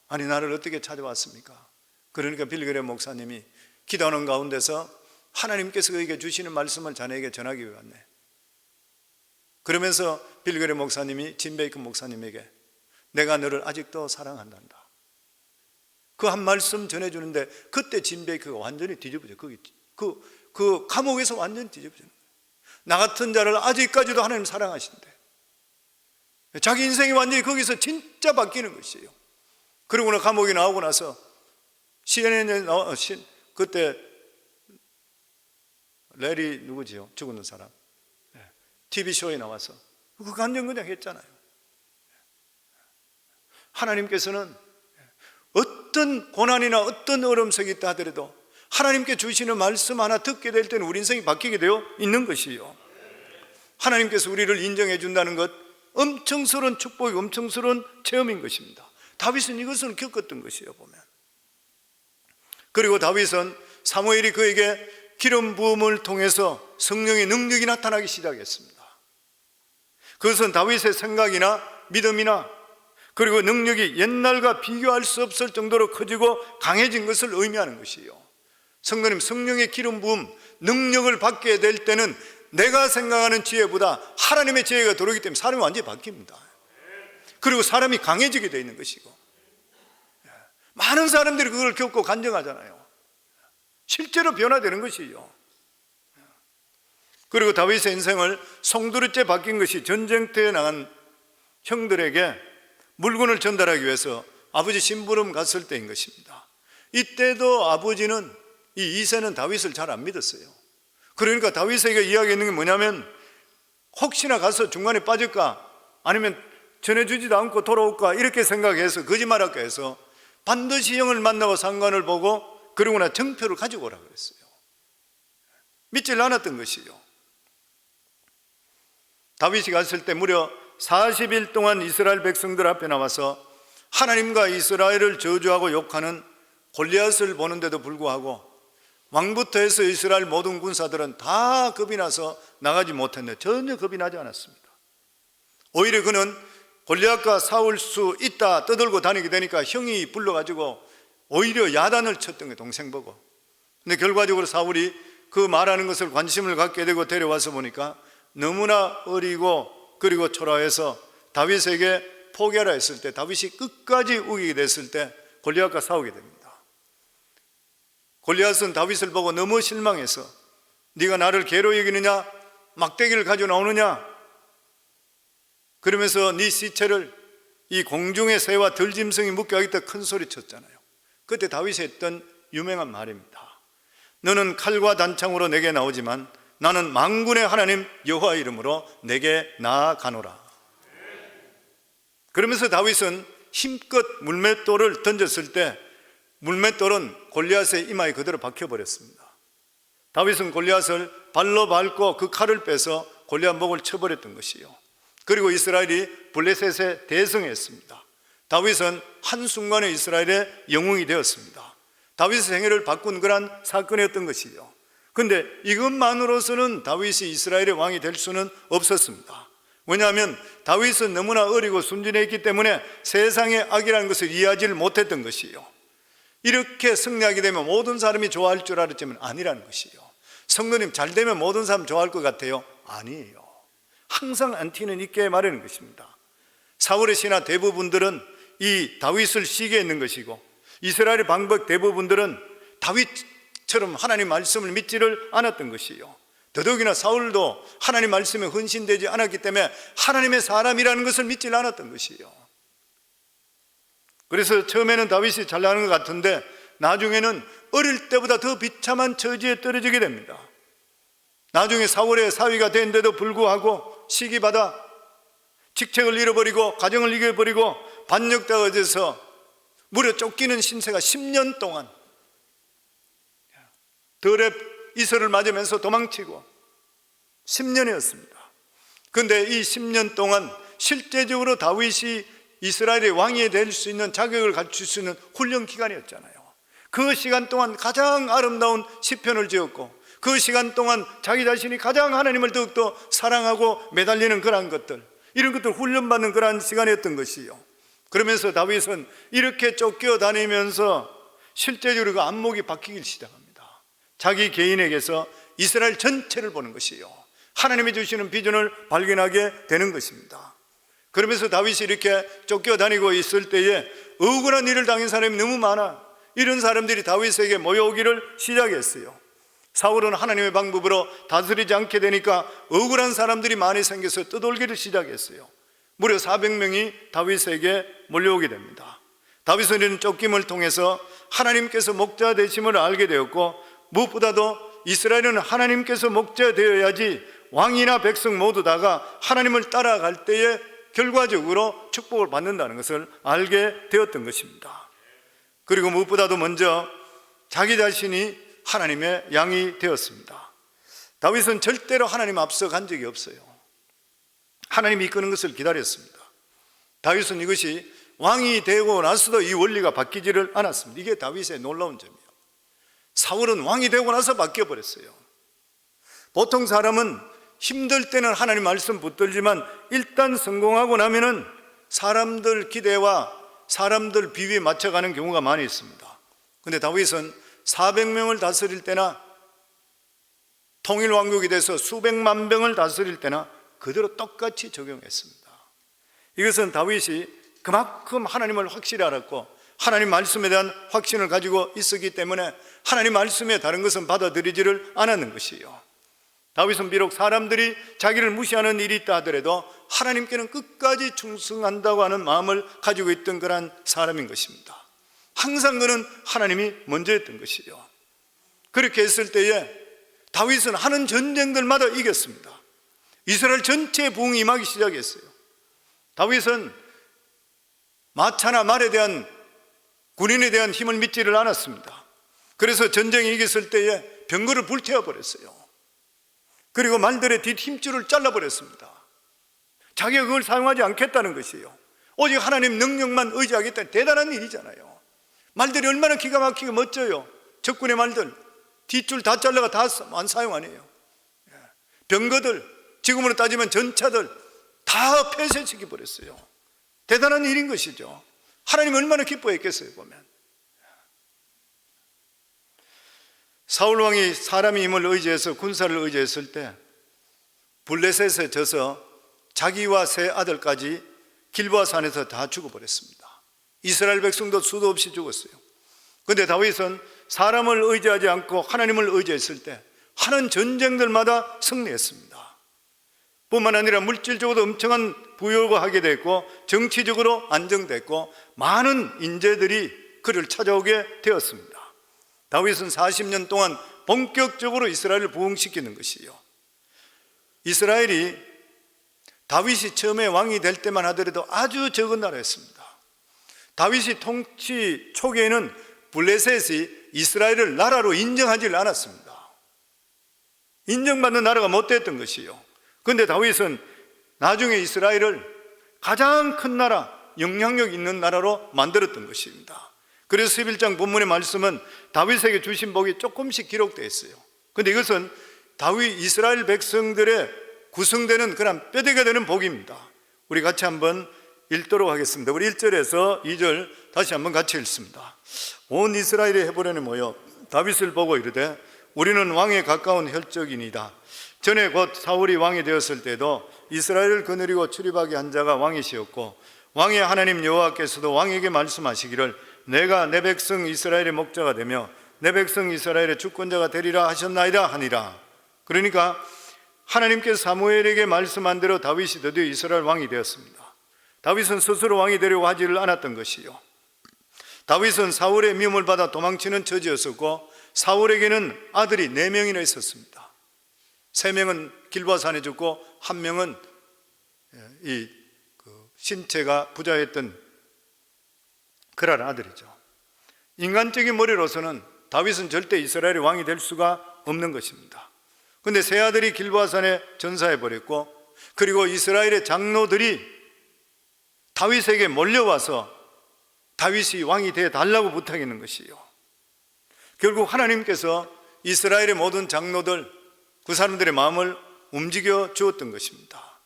아니 나를 어떻게 찾아왔습니까? 그러니까 빌리그레임 목사님이 기도하는 가운데서 하나님께서 그에게 주시는 말씀을 자네에게 전하기 위해 왔네. 그러면서 빌리그레임 목사님이 짐 베이커 목사님에게 내가 너를 아직도 사랑한단다. 그 한 말씀 전해주는데 그때 짐 베이커가 완전히 뒤집어져. 그 감옥에서 완전히 뒤집어져. 나 같은 자를 아직까지도 하나님 사랑하신대. 자기 인생이 완전히 거기서 진짜 바뀌는 것이에요. 그러고 감옥에 나오고 나서 CNN에 그때 레리 누구지요? 죽었는 사람 TV쇼에 나와서 그 간증 그냥 했잖아요. 하나님께서는 어떤 고난이나 어떤 어려움 속에 있다 하더라도 하나님께 주시는 말씀 하나 듣게 될 때는 우리 인생이 바뀌게 되어 있는 것이에요. 하나님께서 우리를 인정해 준다는 것 엄청스러운 축복이 엄청스러운 체험인 것입니다. 다윗은 이것을 겪었던 것이에요 보면. 그리고 다윗은 사무엘이 그에게 기름 부음을 통해서 성령의 능력이 나타나기 시작했습니다. 그것은 다윗의 생각이나 믿음이나 그리고 능력이 옛날과 비교할 수 없을 정도로 커지고 강해진 것을 의미하는 것이에요. 성도님, 성령의 기름 부음 능력을 받게 될 때는 내가 생각하는 지혜보다 하나님의 지혜가 들어오기 때문에 사람이 완전히 바뀝니다. 그리고 사람이 강해지게 되어 있는 것이고 많은 사람들이 그걸 겪고 간증하잖아요. 실제로 변화되는 것이에요. 그리고 다윗의 인생을 송두리째 바뀐 것이 전쟁터에 나간 형들에게 물건을 전달하기 위해서 아버지 심부름 갔을 때인 것입니다. 이때도 아버지는 이 이새는 다윗을 잘 안 믿었어요. 그러니까 다윗에게 이야기했는 게 뭐냐면 혹시나 가서 중간에 빠질까 아니면 전해주지도 않고 돌아올까 이렇게 생각해서 거짓말할까 해서 반드시 형을 만나고 상관을 보고 그러고 나 정표를 가지고 오라 그랬어요. 믿질 않았던 것이죠. 다윗이 갔을 때 무려 40일 동안 이스라엘 백성들 앞에 나와서 하나님과 이스라엘을 저주하고 욕하는 골리앗을 보는데도 불구하고 왕부터 해서 이스라엘 모든 군사들은 다 겁이 나서 나가지 못했는데 전혀 겁이 나지 않았습니다. 오히려 그는 골리앗과 싸울 수 있다 떠들고 다니게 되니까 형이 불러가지고 오히려 야단을 쳤던 게 동생 보고. 근데 결과적으로 사울이 그 말하는 것을 관심을 갖게 되고 데려와서 보니까 너무나 어리고 그리고 초라해서 다윗에게 포기하라 했을 때, 다윗이 끝까지 우기게 됐을 때 골리앗과 싸우게 됩니다. 골리앗은 다윗을 보고 너무 실망해서 네가 나를 개로 여기느냐, 막대기를 가지고 나오느냐, 그러면서 네 시체를 이 공중의 새와 들짐승이 묻게 하겠다 큰 소리 쳤잖아요. 그때 다윗이 했던 유명한 말입니다. 너는 칼과 단창으로 내게 나오지만 나는 만군의 하나님 여호와 이름으로 내게 나아가노라. 그러면서 다윗은 힘껏 물맷돌을 던졌을 때 물맷돌은 골리앗의 이마에 그대로 박혀버렸습니다. 다윗은 골리앗을 발로 밟고 그 칼을 빼서 골리앗 목을 쳐버렸던 것이요. 그리고 이스라엘이 블레셋에 대승했습니다. 다윗은 한순간에 이스라엘의 영웅이 되었습니다. 다윗의 생애를 바꾼 그런 사건이었던 것이요. 그런데 이것만으로서는 다윗이 이스라엘의 왕이 될 수는 없었습니다. 왜냐하면 다윗은 너무나 어리고 순진했기 때문에 세상의 악이라는 것을 이해하지를 못했던 것이요. 이렇게 승리하게 되면 모든 사람이 좋아할 줄 알았지만 아니라는 것이요. 성도님, 잘 되면 모든 사람 좋아할 것 같아요? 아니에요. 항상 안티는 있게 마련인 것입니다. 사울의 신하 대부분들은 이 다윗을 시기했는 것이고, 이스라엘의 방백 대부분들은 다윗처럼 하나님 말씀을 믿지를 않았던 것이요. 더더욱이나 사울도 하나님 말씀에 헌신되지 않았기 때문에 하나님의 사람이라는 것을 믿지 않았던 것이요. 그래서 처음에는 다윗이 잘나는 것 같은데 나중에는 어릴 때보다 더 비참한 처지에 떨어지게 됩니다. 나중에 사울의 사위가 된데도 불구하고 시기받아 직책을 잃어버리고 가정을 잃어버리고 반역당해서 무려 쫓기는 신세가 10년 동안 들의 이슬을 맞으면서 도망치고 10년이었습니다. 그런데 이 10년 동안 실제적으로 다윗이 이스라엘의 왕이 될 수 있는 자격을 갖출 수 있는 훈련 기간이었잖아요. 그 시간 동안 가장 아름다운 시편을 지었고, 그 시간 동안 자기 자신이 가장 하나님을 더욱더 사랑하고 매달리는 그러한 것들, 이런 것들 훈련받는 그러한 시간이었던 것이요. 그러면서 다윗은 이렇게 쫓겨다니면서 실제적으로 그 안목이 바뀌기 시작합니다. 자기 개인에게서 이스라엘 전체를 보는 것이요, 하나님이 주시는 비전을 발견하게 되는 것입니다. 그러면서 다윗이 이렇게 쫓겨다니고 있을 때에 억울한 일을 당한 사람이 너무 많아. 이런 사람들이 다윗에게 모여오기를 시작했어요. 사울은 하나님의 방법으로 다스리지 않게 되니까 억울한 사람들이 많이 생겨서 떠돌기를 시작했어요. 무려 400명이 다윗에게 몰려오게 됩니다. 다윗은 이런 쫓김을 통해서 하나님께서 목자 되심을 알게 되었고, 무엇보다도 이스라엘은 하나님께서 목자 되어야지 왕이나 백성 모두 다가 하나님을 따라갈 때에 결과적으로 축복을 받는다는 것을 알게 되었던 것입니다. 그리고 무엇보다도 먼저 자기 자신이 하나님의 양이 되었습니다. 다윗은 절대로 하나님 앞서 간 적이 없어요. 하나님이 이끄는 것을 기다렸습니다. 다윗은 이것이 왕이 되고 나서도 이 원리가 바뀌지를 않았습니다. 이게 다윗의 놀라운 점이에요. 사울은 왕이 되고 나서 바뀌어버렸어요. 보통 사람은 힘들 때는 하나님 말씀 붙들지만 일단 성공하고 나면은 사람들 기대와 사람들 비위에 맞춰가는 경우가 많이 있습니다. 그런데 다윗은 400명을 다스릴 때나 통일왕국이 돼서 수백만 명을 다스릴 때나 그대로 똑같이 적용했습니다. 이것은 다윗이 그만큼 하나님을 확실히 알았고 하나님 말씀에 대한 확신을 가지고 있었기 때문에 하나님 말씀에 다른 것은 받아들이지를 않았는 것이요. 다윗은 비록 사람들이 자기를 무시하는 일이 있다 하더라도 하나님께는 끝까지 충성한다고 하는 마음을 가지고 있던 그런 사람인 것입니다. 항상 그는 하나님이 먼저였던 것이요. 그렇게 했을 때에 다윗은 하는 전쟁들마다 이겼습니다. 이스라엘 전체에 부흥이 임하기 시작했어요. 다윗은 마차나 말에 대한 군인에 대한 힘을 믿지를 않았습니다. 그래서 전쟁에 이겼을 때에 병거를 불태워버렸어요. 그리고 말들의 뒷 힘줄을 잘라버렸습니다. 자기가 그걸 사용하지 않겠다는 것이에요. 오직 하나님 능력만 의지하겠다는 대단한 일이잖아요. 말들이 얼마나 기가 막히게 멋져요. 적군의 말들 뒷줄 다 잘라가 다 안 사용하네요. 병거들, 지금으로 따지면 전차들 다 폐쇄시켜 버렸어요. 대단한 일인 것이죠. 하나님 얼마나 기뻐했겠어요. 보면 사울 왕이 사람의 힘을 의지해서 군사를 의지했을 때 블레셋에 져서 자기와 세 아들까지 길보아 산에서 다 죽어버렸습니다. 이스라엘 백성도 수도 없이 죽었어요. 그런데 다윗은 사람을 의지하지 않고 하나님을 의지했을 때 하는 전쟁들마다 승리했습니다. 뿐만 아니라 물질적으로 엄청난 부유가 하게 됐고 정치적으로 안정됐고 많은 인재들이 그를 찾아오게 되었습니다. 다윗은 40년 동안 본격적으로 이스라엘을 부흥시키는 것이요, 이스라엘이 다윗이 처음에 왕이 될 때만 하더라도 아주 적은 나라였습니다. 다윗이 통치 초기에는 블레셋이 이스라엘을 나라로 인정하지 않았습니다. 인정받는 나라가 못 됐던 것이요. 그런데 다윗은 나중에 이스라엘을 가장 큰 나라, 영향력 있는 나라로 만들었던 것입니다. 그래서 11장 본문의 말씀은 다윗에게 주신 복이 조금씩 기록되어 있어요. 그런데 이것은 다윗 이스라엘 백성들의 구성되는 그런 뼈대가 되는 복입니다. 우리 같이 한번 읽도록 하겠습니다. 우리 1절에서 2절 다시 한번 같이 읽습니다. 온 이스라엘의 헤브론에 모여 다윗을 보고 이르되 우리는 왕에 가까운 혈족이니이다. 전에 곧 사울이 왕이 되었을 때도 이스라엘을 거느리고 출입하게 한 자가 왕이시었고 왕의 하나님 여호와께서도 왕에게 말씀하시기를 내가 내 백성 이스라엘의 목자가 되며 내 백성 이스라엘의 주권자가 되리라 하셨나이다 하니라. 그러니까 하나님께서 사무엘에게 말씀한 대로 다윗이 드디어 이스라엘 왕이 되었습니다. 다윗은 스스로 왕이 되려고 하지를 않았던 것이요, 다윗은 사울의 미움을 받아 도망치는 처지였었고 사울에게는 아들이 4명이나 있었습니다. 3명은 길보아 산에 죽고 1명은 이 신체가 부자였던 그랄 아들이죠. 인간적인 머리로서는 다윗은 절대 이스라엘의 왕이 될 수가 없는 것입니다. 그런데 세 아들이 길보아 산에 전사해버렸고 그리고 이스라엘의 장로들이 다윗에게 몰려와서 다윗이 왕이 되어 달라고 부탁하는 것이요, 결국 하나님께서 이스라엘의 모든 장로들, 그 사람들의 마음을 움직여 주었던 것입니다.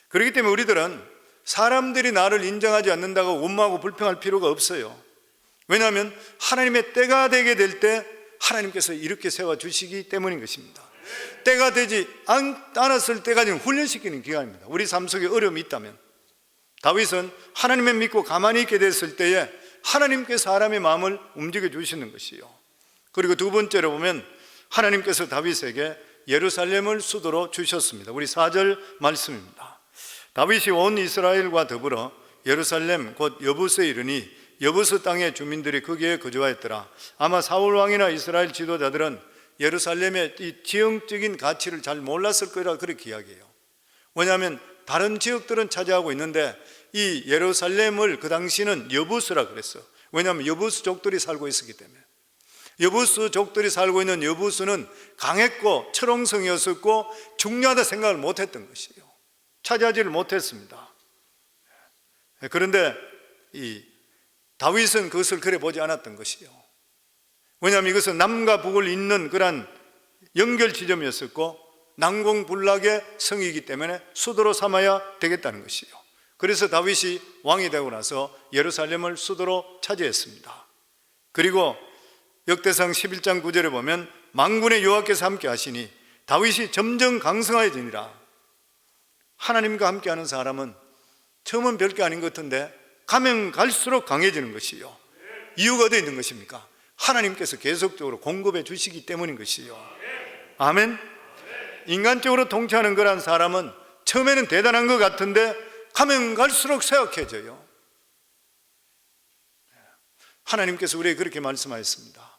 그렇기 때문에 우리들은 사람들이 나를 인정하지 않는다고 원망하고 불평할 필요가 없어요. 왜냐하면 하나님의 때가 되게 될 때 하나님께서 이렇게 세워주시기 때문인 것입니다. 때가 되지 않았을 때까지는 훈련시키는 기간입니다. 우리 삶 속에 어려움이 있다면 다윗은 하나님을 믿고 가만히 있게 됐을 때에 하나님께서 사람의 마음을 움직여 주시는 것이요, 그리고 두 번째로 보면 하나님께서 다윗에게 예루살렘을 수도로 주셨습니다. 우리 4절 말씀입니다. 다윗이 온 이스라엘과 더불어 예루살렘 곧 여부스에 이르니 여부스 땅의 주민들이 거기에 거주하였더라. 아마 사울 왕이나 이스라엘 지도자들은 예루살렘의 이 지형적인 가치를 잘 몰랐을 거라 그렇게 이야기해요. 왜냐하면 다른 지역들은 차지하고 있는데 이 예루살렘을 그 당시는 여부스라 그랬어요. 왜냐하면 여부스족들이 살고 있었기 때문에. 여부스족들이 살고 있는 여부스는 강했고 철옹성이었었고 중요하다 생각을 못했던 것이에요. 차지하지를 못했습니다. 그런데 이 다윗은 그것을 그래 보지 않았던 것이요, 왜냐하면 이것은 남과 북을 잇는 그런 연결 지점이었었고 난공불락의 성이기 때문에 수도로 삼아야 되겠다는 것이요, 그래서 다윗이 왕이 되고 나서 예루살렘을 수도로 차지했습니다. 그리고 역대상 11장 9절에 보면 만군의 여호와께서 함께 하시니 다윗이 점점 강성하여지니라. 하나님과 함께하는 사람은 처음은 별게 아닌 것 같은데 가면 갈수록 강해지는 것이요, 이유가 어디에 있는 것입니까? 하나님께서 계속적으로 공급해 주시기 때문인 것이요. 아멘. 인간적으로 통치하는 거란 사람은 처음에는 대단한 것 같은데 가면 갈수록 쇠약해져요. 하나님께서 우리에게 그렇게 말씀하셨습니다.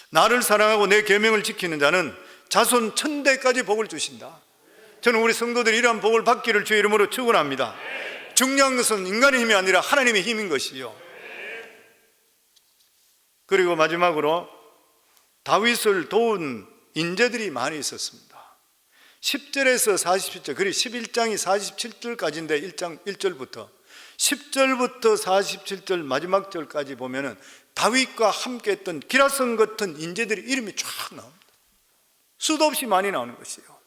나를 사랑하고 내 계명을 지키는 자는 자손 1000대까지 복을 주신다. 저는 우리 성도들이 이러한 복을 받기를 주의 이름으로 축원합니다. 중요한 것은 인간의 힘이 아니라 하나님의 힘인 것이요. 그리고 마지막으로 다윗을 도운 인재들이 많이 있었습니다. 10절에서 47절, 그리고 11장이 47절까지인데 1장 1절부터 10절부터 47절 마지막 절까지 보면은 다윗과 함께 했던 기라성 같은 인재들의 이름이 쫙 나옵니다. 수도 없이 많이 나오는 것이에요.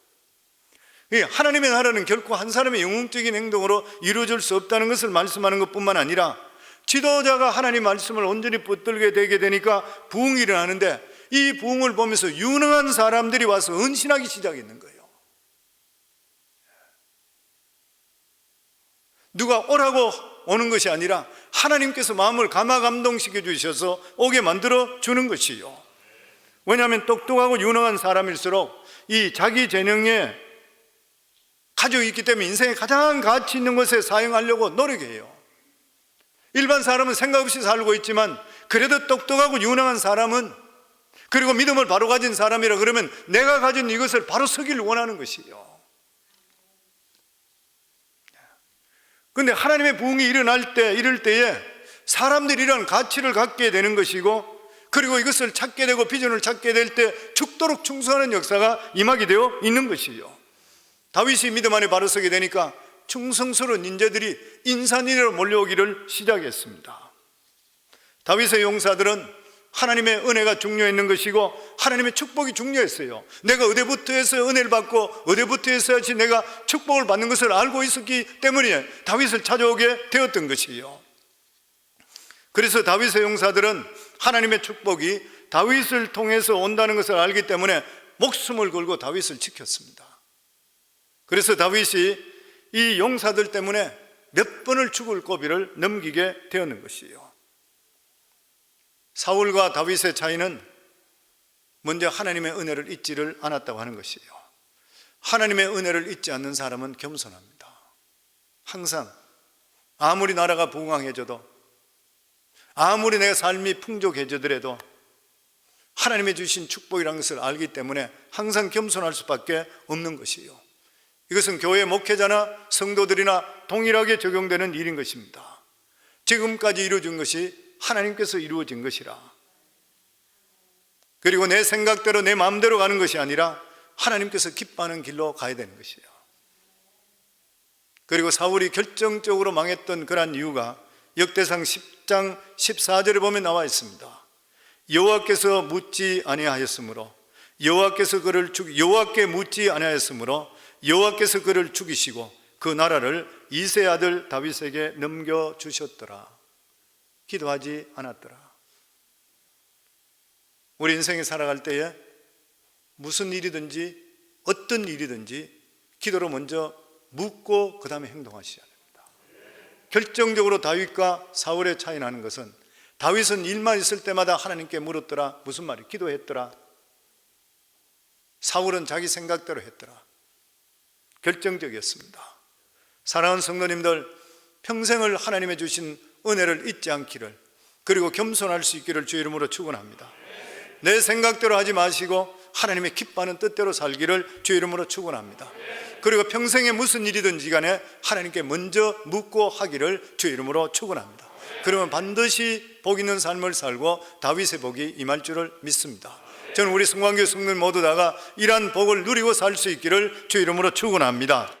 하나님의 나라는 결코 한 사람의 영웅적인 행동으로 이루어질 수 없다는 것을 말씀하는 것뿐만 아니라 지도자가 하나님 말씀을 온전히 붙들게 되게 되니까 부흥이 일어나는데, 이 부흥을 보면서 유능한 사람들이 와서 은신하기 시작했는 거예요. 누가 오라고 오는 것이 아니라 하나님께서 마음을 감화감동시켜 주셔서 오게 만들어 주는 것이요. 왜냐하면 똑똑하고 유능한 사람일수록 이 자기 재능에 가지고 있기 때문에 인생에 가장 가치 있는 것에 사용하려고 노력해요. 일반 사람은 생각 없이 살고 있지만 그래도 똑똑하고 유능한 사람은, 그리고 믿음을 바로 가진 사람이라 그러면 내가 가진 이것을 바로 서기를 원하는 것이요. 그런데 하나님의 부흥이 이럴 때에 사람들이 이런 가치를 갖게 되는 것이고, 그리고 이것을 찾게 되고 비전을 찾게 될 때 죽도록 충성하는 역사가 임하게 되어 있는 것이요. 다윗이 믿음 안에 바로 서게 되니까 충성스러운 인재들이 인산이로 몰려오기를 시작했습니다. 다윗의 용사들은 하나님의 은혜가 중요했는 것이고 하나님의 축복이 중요했어요. 내가 어디부터 해서 은혜를 받고 어디부터 해서야지 내가 축복을 받는 것을 알고 있었기 때문에 다윗을 찾아오게 되었던 것이에요. 그래서 다윗의 용사들은 하나님의 축복이 다윗을 통해서 온다는 것을 알기 때문에 목숨을 걸고 다윗을 지켰습니다. 그래서 다윗이 이 용사들 때문에 몇 번을 죽을 고비를 넘기게 되었는 것이에요. 사울과 다윗의 차이는 먼저 하나님의 은혜를 잊지를 않았다고 하는 것이에요. 하나님의 은혜를 잊지 않는 사람은 겸손합니다. 항상 아무리 나라가 부강해져도, 아무리 내 삶이 풍족해지더라도 하나님의 주신 축복이라는 것을 알기 때문에 항상 겸손할 수밖에 없는 것이에요. 이것은 교회 목회자나 성도들이나 동일하게 적용되는 일인 것입니다. 지금까지 이루어진 것이 하나님께서 이루어진 것이라, 그리고 내 생각대로 내 마음대로 가는 것이 아니라 하나님께서 기뻐하는 길로 가야 되는 것이에요. 그리고 사울이 결정적으로 망했던 그러한 이유가 역대상 10장 14절에 보면 나와 있습니다. 여호와께서 묻지 아니하였으므로 여호와께 묻지 아니하였으므로 여호와께서 그를 죽이시고 그 나라를 이세 아들 다윗에게 넘겨주셨더라. 기도하지 않았더라. 우리 인생에 살아갈 때에 무슨 일이든지 어떤 일이든지 기도로 먼저 묻고 그 다음에 행동하셔야 됩니다. 결정적으로 다윗과 사울의 차이 나는 것은, 다윗은 일만 있을 때마다 하나님께 물었더라. 무슨 말이에요? 기도했더라. 사울은 자기 생각대로 했더라. 결정적이었습니다. 사랑하는 성도님들, 평생을 하나님의 주신 은혜를 잊지 않기를, 그리고 겸손할 수 있기를 주의 이름으로 축원합니다. 내 생각대로 하지 마시고 하나님의 기뻐하는 뜻대로 살기를 주의 이름으로 축원합니다. 그리고 평생에 무슨 일이든지 간에 하나님께 먼저 묻고 하기를 주의 이름으로 축원합니다. 그러면 반드시 복 있는 삶을 살고 다윗의 복이 임할 줄을 믿습니다. 저는 우리 성광교회 성도들 모두 다가 이러한 복을 누리고 살 수 있기를 주의 이름으로 축원합니다.